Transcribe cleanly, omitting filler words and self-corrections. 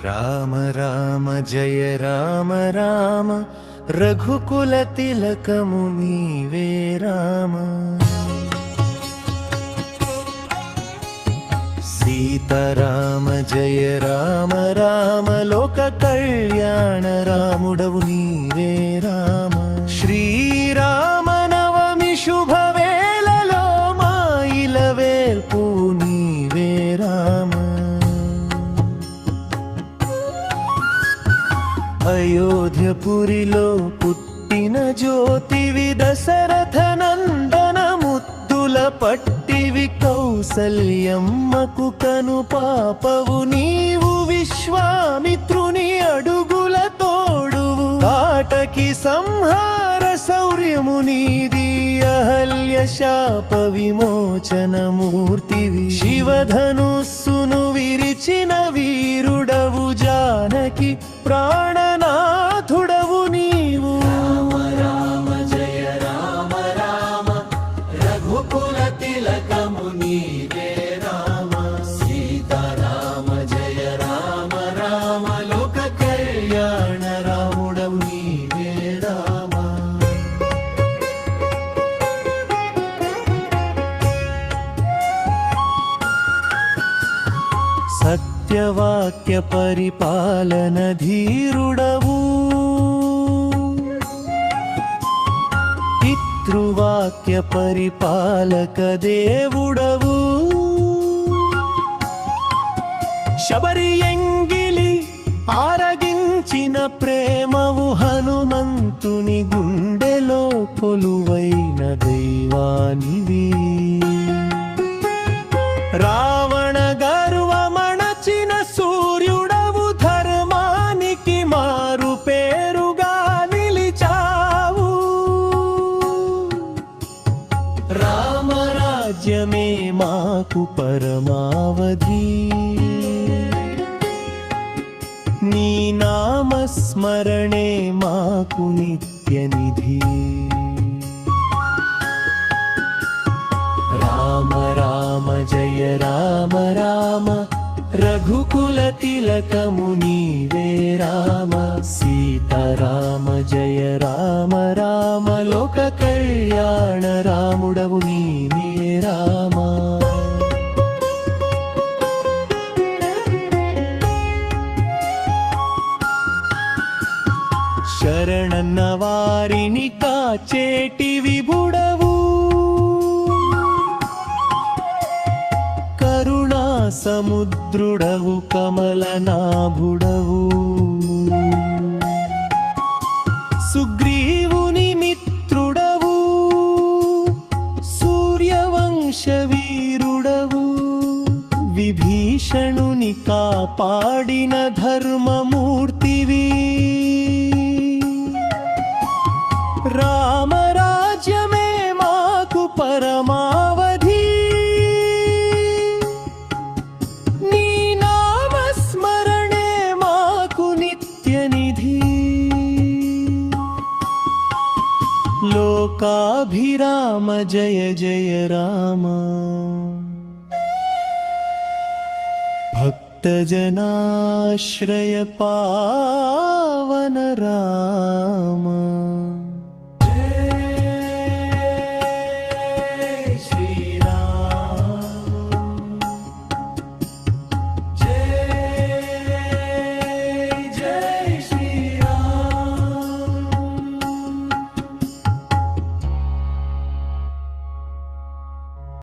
రామ రామ జయ రామ రామ రఘుకుల తిలకము నీవే రామ. సీతారామ జయ రామ రామ లోక కళ్యాణ రాముడవు నీవే రామ. శ్రీరామ నవమి శుభవేళలో మా ఇలవేల్పు నీవే రామ. అయోధ్యపురిలో పుట్టిన జ్యోతివి, దశరథ నందన ముద్దుల పట్టివి, కౌసల్యమ్మకు కను పాపవు నీవు, విశ్వామిత్రుని అడుగుల తోడువు, కాటకి సంహార శౌర్యము నీది, అహల్య శాప విమోచనమూర్తివి, శివధనుస్సును విరిచిన వీరుడవు, జానకి ప్రాణనాథుడవు నీవు. రామ రామ జయ రామ రామ రఘుకుల తిలకము నీవే రామ. సీతారామ జయ రామ రామ లోక కళ్యాణ రాముడవు నీవే రామ. సత్యవాక్య పరిపాలన ధీరుడవు, పితృవాక్య పరిపాలక దేవుడవు, శబరి ఎంగిలి ఆరగించిన ప్రేమవు, హనుమంతుని గుండెలో కొలువైన దైవానివి, రావణ గర్వమణచిన సూర్యుడవు, ధర్మానికి మారు పేరుగా నిలిచావు. రామరాజ్యమే మాకు పరమావధి, నీ నామస్మరణే మాకు నిత్యనిధి. రామ రామ జయ రామ రామ రఘుకుల తిలకము నీవే రామ. సీతారామ జయ రామ రామ లోక కళ్యాణ రాముడవు నీవే రామ. శరణన్న వారిని కాచేటి విభుడవు, కరుణా సముద్రుడవు, కమలనాభుడవు, సుగ్రీవుని మిత్రుడవు, సూర్యవంశ వీరుడవు, విభీషణుని కాపాడిన ధర్మమూర్తివి, రామరాజ్యమే మాకు పరమావధి, నీ నామస్మరణే మాకు నిత్యనిధి. లోకాభిరామ జయ జయ రామ, భక్తజనాశ్రయ పావన